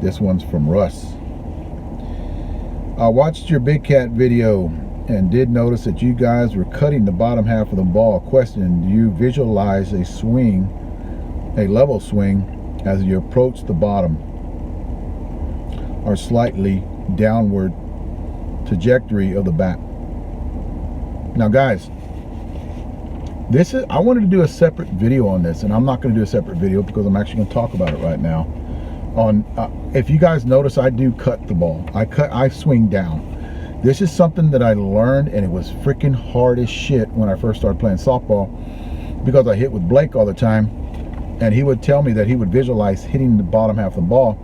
This one's from Russ. I watched your Big Cat video and did notice that you guys were cutting the bottom half of the ball. Question, do you visualize a swing, a level swing, as you approach the bottom or slightly downward trajectory of the bat? Now guys, I wanted to do a separate video on this, and I'm not going to do a separate video because I'm actually going to talk about it right now. If you guys notice, I do cut the ball. I swing down. This is something that I learned, and it was freaking hard as shit when I first started playing softball, because I hit with Blake all the time, and he would tell me that he would visualize hitting the bottom half of the ball.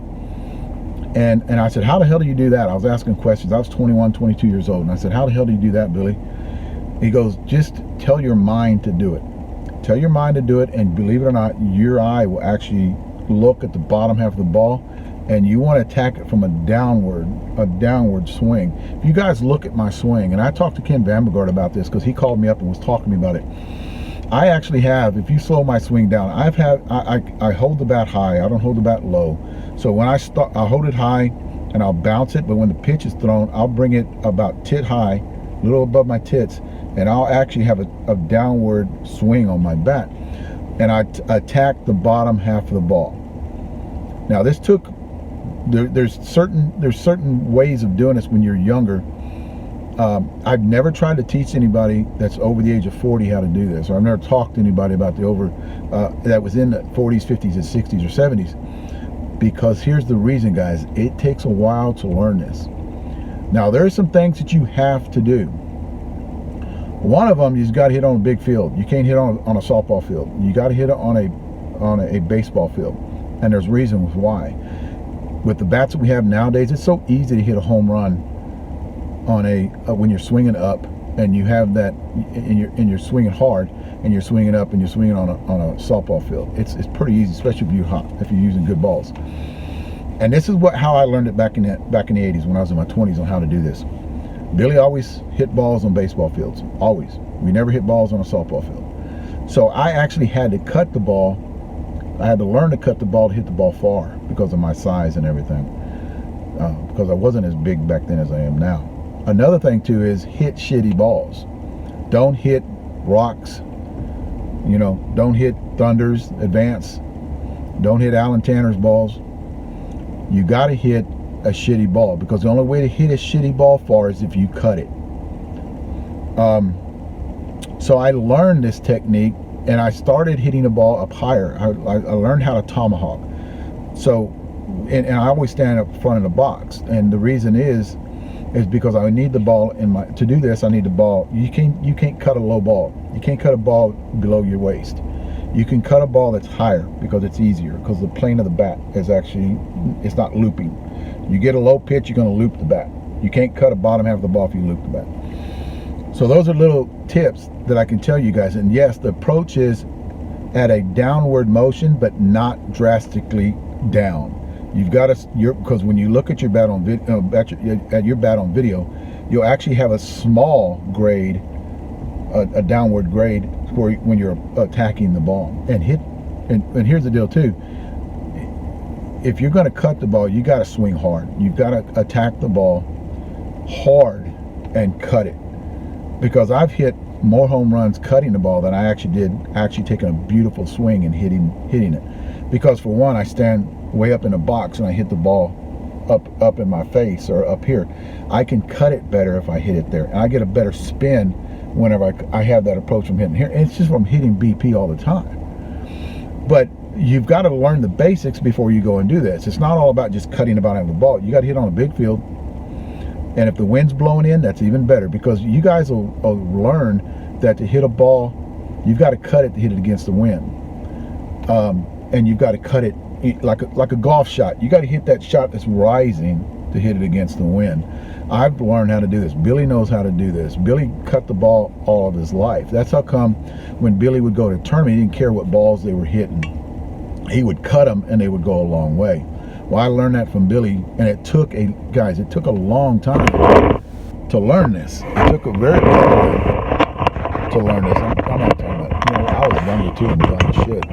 And I said, how the hell do you do that? I was asking questions. I was 21, 22 years old, and I said, how the hell do you do that, Billy? He goes, just tell your mind to do it. Tell your mind to do it, and believe it or not, your eye will actually look at the bottom half of the ball, and you want to attack it from a downward swing. If you guys look at my swing, and I talked to Ken Vandergaard about this because he called me up and was talking to me about it. I actually have, if you slow my swing down, I hold the bat high. I don't hold the bat low. So when I start, I'll hold it high and I'll bounce it, but when the pitch is thrown, I'll bring it about tit high, a little above my tits, and I'll actually have a downward swing on my bat, and I attack the bottom half of the ball. Now this took, there's certain ways of doing this when you're younger. I've never tried to teach anybody that's over the age of 40 how to do this, or I've never talked to anybody about that was in the 40s, 50s, and 60s or 70s, because here's the reason, guys. It takes a while to learn this. Now there are some things that you have to do. One of them, you just got to hit on a big field. You can't hit on a softball field. You got to hit it on a baseball field, and there's reasons why. With the bats that we have nowadays, it's so easy to hit a home run on when you're swinging up, and you have that, and you're swinging hard, and you're swinging up, and you're swinging on a softball field. It's pretty easy, especially if you're using good balls. And this is how I learned it back in the 80s when I was in my 20s on how to do this. Billy always hit balls on baseball fields, always. We never hit balls on a softball field. So I actually had to cut the ball. I had to learn to cut the ball to hit the ball far because of my size and everything, because I wasn't as big back then as I am now. Another thing too is hit shitty balls. Don't hit rocks, don't hit Thunders, Advance. Don't hit Alan Tanner's balls. You got to hit a shitty ball, because the only way to hit a shitty ball far is if you cut it. So I learned this technique, and I started hitting the ball up higher. I learned how to tomahawk. So, and I always stand up front of the box, and the reason is because I need the ball to do this. I need the ball. You can't cut a low ball. You can't cut a ball below your waist. You can cut a ball that's higher because it's easier, because the plane of the bat is actually, it's not looping. You get a low pitch, you're going to loop the bat. You can't cut a bottom half of the ball if you loop the bat. So those are little tips that I can tell you guys. And yes, the approach is at a downward motion, but not drastically down. You've got to, because when you look at your bat on video, you'll actually have a small grade, a downward grade when you're attacking the ball. And here's the deal too. If you're going to cut the ball, you got to swing hard. You've got to attack the ball hard and cut it. Because I've hit more home runs cutting the ball than I actually did taking a beautiful swing and hitting it. Because for one, I stand way up in the box and I hit the ball up in my face or up here. I can cut it better if I hit it there, and I get a better spin whenever I have that approach from hitting here. And it's just from hitting BP all the time. But you've got to learn the basics before you go and do this. It's not all about just cutting the bottom of the ball. You got to hit on a big field, and if the wind's blowing in, that's even better, because you guys will learn that to hit a ball, you've got to cut it to hit it against the wind, and you've got to cut it like a golf shot. You got to hit that shot that's rising to hit it against the wind. I've learned how to do this. Billy knows how to do this. Billy cut the ball all of his life. That's how come when Billy would go to a tournament, he didn't care what balls they were hitting. He would cut them and they would go a long way. Well, I learned that from Billy, and it took a long time to learn this. It took a very long time to learn this. I'm not talking about, I was younger too and dumb as shit.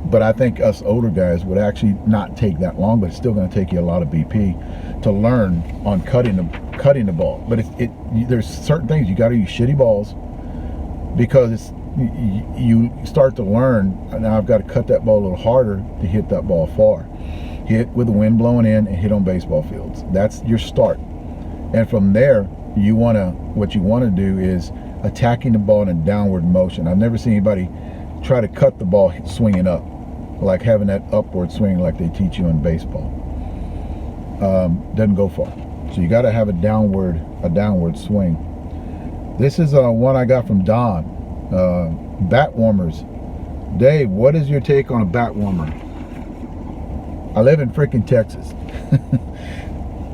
But I think us older guys would actually not take that long, but it's still going to take you a lot of BP to learn on cutting the ball. But there's certain things you got to use shitty balls, because you start to learn. Now I've got to cut that ball a little harder to hit that ball far. Hit with the wind blowing in and hit on baseball fields. That's your start. And from there, what you want to do is attacking the ball in a downward motion. I've never seen anybody try to cut the ball swinging up, like having that upward swing like they teach you in baseball. Doesn't go far. So you got to have a downward swing. This is one I got from Don. Bat warmers. Dave, what is your take on a bat warmer? I live in freaking Texas.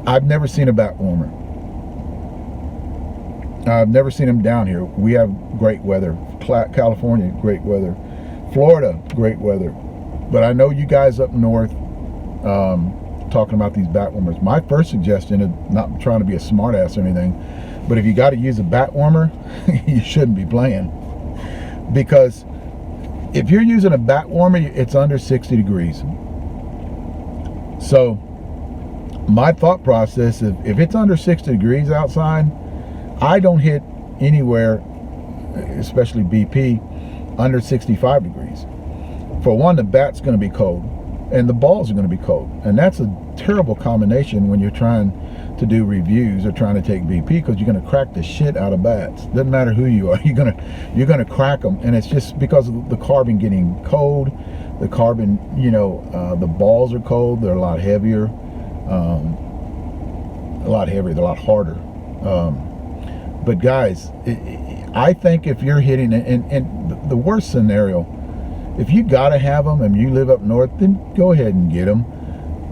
I've never seen a bat warmer. I've never seen them down here. We have great weather. California, great weather. Florida, great weather. But I know you guys up north talking about these bat warmers. My first suggestion is not trying to be a smart ass or anything, but if you got to use a bat warmer, you shouldn't be playing. Because if you're using a bat warmer, it's under 60 degrees. So my thought process is, if it's under 60 degrees outside, I don't hit anywhere, especially BP, under 65 degrees. For one, the bat's going to be cold and the balls are going to be cold. And that's a terrible combination when you're trying to do reviews or trying to take BP, because you're going to crack the shit out of bats. Doesn't matter who you are, you're going to crack them. And it's just because of the carbon getting cold. The carbon, the balls are cold. They're a lot heavier. They're a lot harder. But guys, I think if you're hitting it, and the worst scenario, if you got to have them and you live up north, then go ahead and get them.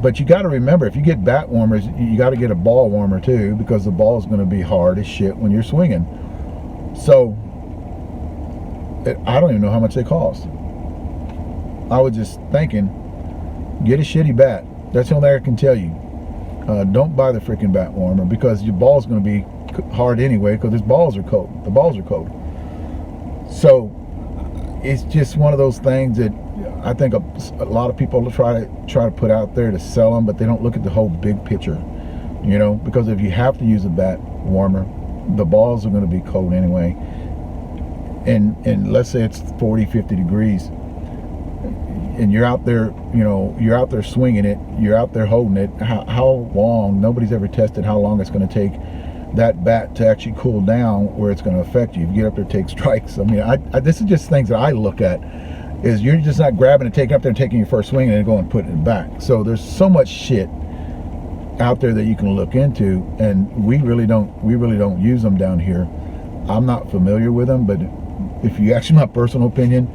But you got to remember, if you get bat warmers, you got to get a ball warmer too, because the ball is going to be hard as shit when you're swinging. So I don't even know how much they cost. I was just thinking, get a shitty bat. That's the only thing I can tell you. Don't buy the freaking bat warmer, because your ball's going to be hard anyway, because his balls are cold. The balls are cold. So it's just one of those things that I think a lot of people try to put out there to sell them, but they don't look at the whole big picture. Because if you have to use a bat warmer, the balls are going to be cold anyway. And let's say it's 40, 50 degrees. And you're out there, you're out there swinging it, you're out there holding it. How long? Nobody's ever tested how long it's going to take that bat to actually cool down where it's going to affect you. If you get up there, take strikes. I mean, this is just things that I look at. Is you're just not grabbing it, taking up there, and taking your first swing, and then going and putting it back. So there's so much shit out there that you can look into, and we really don't use them down here. I'm not familiar with them, but if you ask my personal opinion,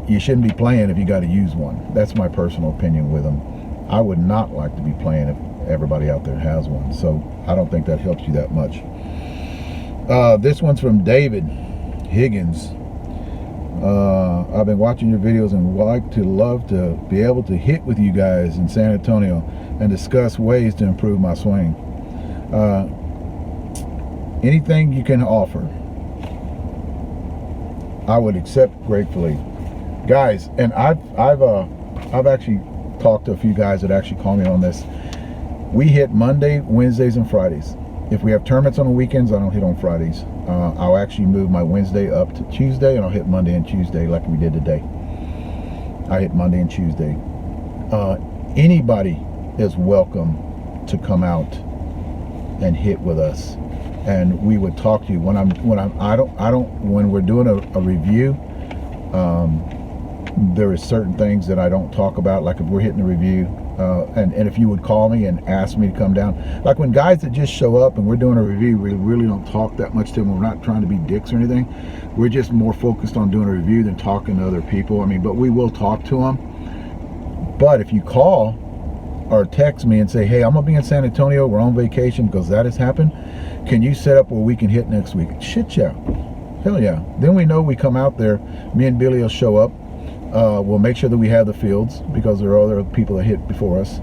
you shouldn't be playing if you got to use one. That's my personal opinion with them. I would not like to be playing if everybody out there has one. So I don't think that helps you that much. This one's from David Higgins. I've been watching your videos and love to be able to hit with you guys in San Antonio and discuss ways to improve my swing. Anything you can offer, I would accept gratefully, guys. And I've actually talked to a few guys that actually call me on this. We hit Monday, Wednesdays, and Fridays. If we have tournaments on the weekends, I don't hit on Fridays. I'll actually move my Wednesday up to Tuesday, and I'll hit Monday and Tuesday like we did today. I hit Monday and Tuesday. Anybody is welcome to come out and hit with us, and we would talk to you. When we're doing a review, there is certain things that I don't talk about. Like if we're hitting a review, and if you would call me and ask me to come down, like when guys that just show up and we're doing a review, we really don't talk that much to them. We're not trying to be dicks or anything. We're just more focused on doing a review than talking to other people. I mean, but we will talk to them. But if you call or text me and say, hey, I'm gonna be in San Antonio, we're on vacation, because that has happened, can you set up where we can hit next week? Shit, yeah. Hell yeah. Then we know we come out there, me and Billy will show up. We'll make sure that we have the fields, because there are other people that hit before us.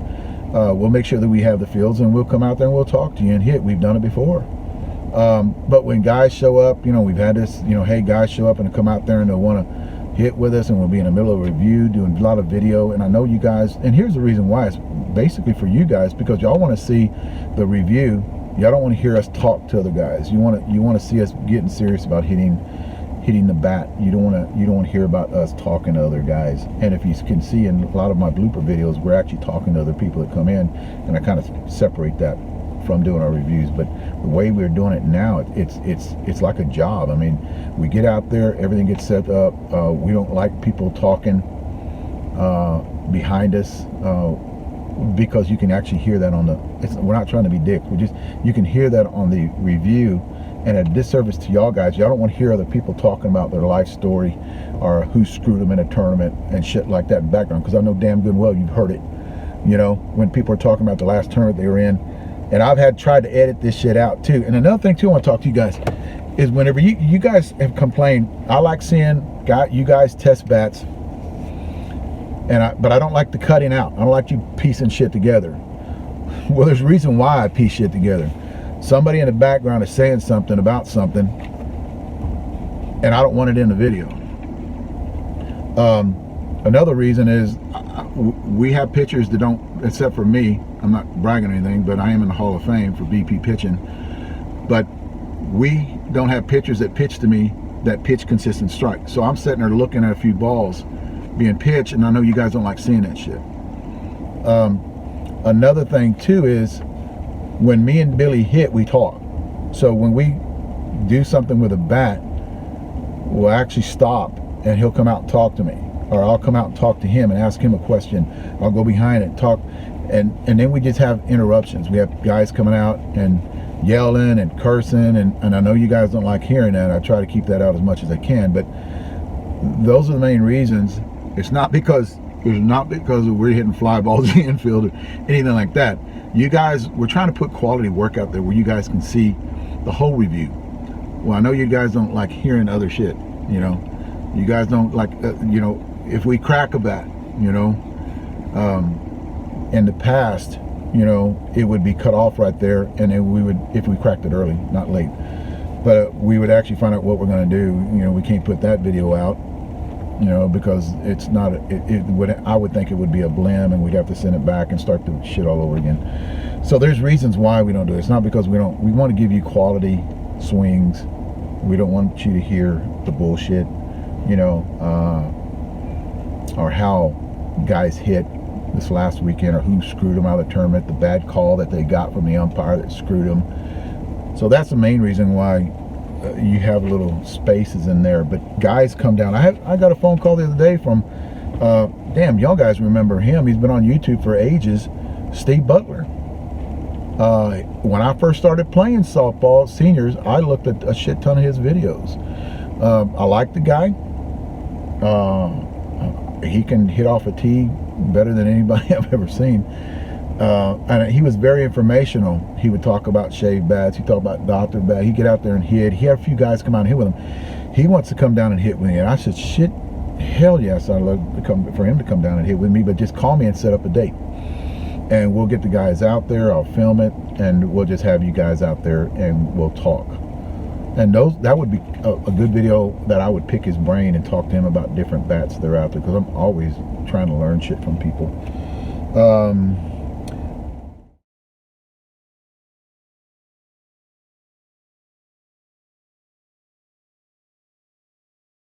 We'll make sure that we have the fields, and we'll come out there and we'll talk to you and hit. We've done it before. But when guys show up, we've had this, hey, guys show up and come out there and they want to hit with us, and we'll be in the middle of a review doing a lot of video. And I know you guys, and here's the reason why, it's basically for you guys, because y'all want to see the review. Y'all don't want to hear us talk to other guys. You want to see us getting serious about hitting the bat. You don't want to hear about us talking to other guys. And if you can see in a lot of my blooper videos, we're actually talking to other people that come in, and I kind of separate that from doing our reviews. But the way we're doing it now, it's like a job. I mean, we get out there, everything gets set up. We don't like people talking behind us, because you can actually hear that on the, we're not trying to be dicks, you can hear that on the review. And a disservice to y'all guys, y'all don't want to hear other people talking about their life story or who screwed them in a tournament and shit like that in the background, because I know damn good well you've heard it, you know, when people are talking about the last tournament they were in. And I've tried to edit this shit out too. And another thing too I want to talk to you guys is, whenever you guys have complained, I like seeing you guys test bats, but I don't like the cutting out. I don't like you piecing shit together. Well, there's a reason why I piece shit together. Somebody in the background is saying something about something, and I don't want it in the video. Another reason is we have pitchers that don't, except for me, I'm not bragging or anything, but I am in the Hall of Fame for BP pitching, but we don't have pitchers that pitch to me that pitch consistent strike. So I'm sitting there looking at a few balls being pitched, and I know you guys don't like seeing that shit. Another thing too is, when me and Billy hit, we talk. So when we do something with a bat, we'll actually stop, and he'll come out and talk to me, or I'll come out and talk to him and ask him a question. I'll go behind it and talk, and then we just have interruptions. We have guys coming out and yelling and cursing, and I know you guys don't like hearing that. I try to keep that out as much as I can, but those are the main reasons. It's not because we're hitting fly balls in the infield or anything like that. You guys, we're trying to put quality work out there where you guys can see the whole review. Well, I know you guys don't like hearing other shit, you know. You guys don't like, you know, if we crack a bat, you know, in the past, you know, it would be cut off right there, and then we would, if we cracked it early, not late, but we would actually find out what we're going to do. You know, we can't put that video out, you know, because it's not, I would think it would be a blim, and we'd have to send it back and start the shit all over again. So there's reasons why we don't do it. It's not because we want to give you quality swings. We don't want you to hear the bullshit, you know, or how guys hit this last weekend, or who screwed them out of the tournament, the bad call that they got from the umpire that screwed them. So that's the main reason why you have little spaces in there. But guys come down. I got a phone call the other day from, damn, y'all guys remember him. He's been on YouTube for ages, Steve Butler. When I first started playing softball seniors, I looked at a shit ton of his videos. I like the guy. He can hit off a tee better than anybody I've ever seen. And he was very informational. He would talk about shaved bats. He talked about doctor bats. He'd get out there and hit. He had a few guys come out and hit with him. He wants to come down and hit with me. And I said, shit, hell yes, I'd love for him to come down and hit with me, but just call me and set up a date. And we'll get the guys out there. I'll film it, and we'll just have you guys out there, and we'll talk. And that would be a good video that I would pick his brain and talk to him about different bats that are out there, because I'm always trying to learn shit from people.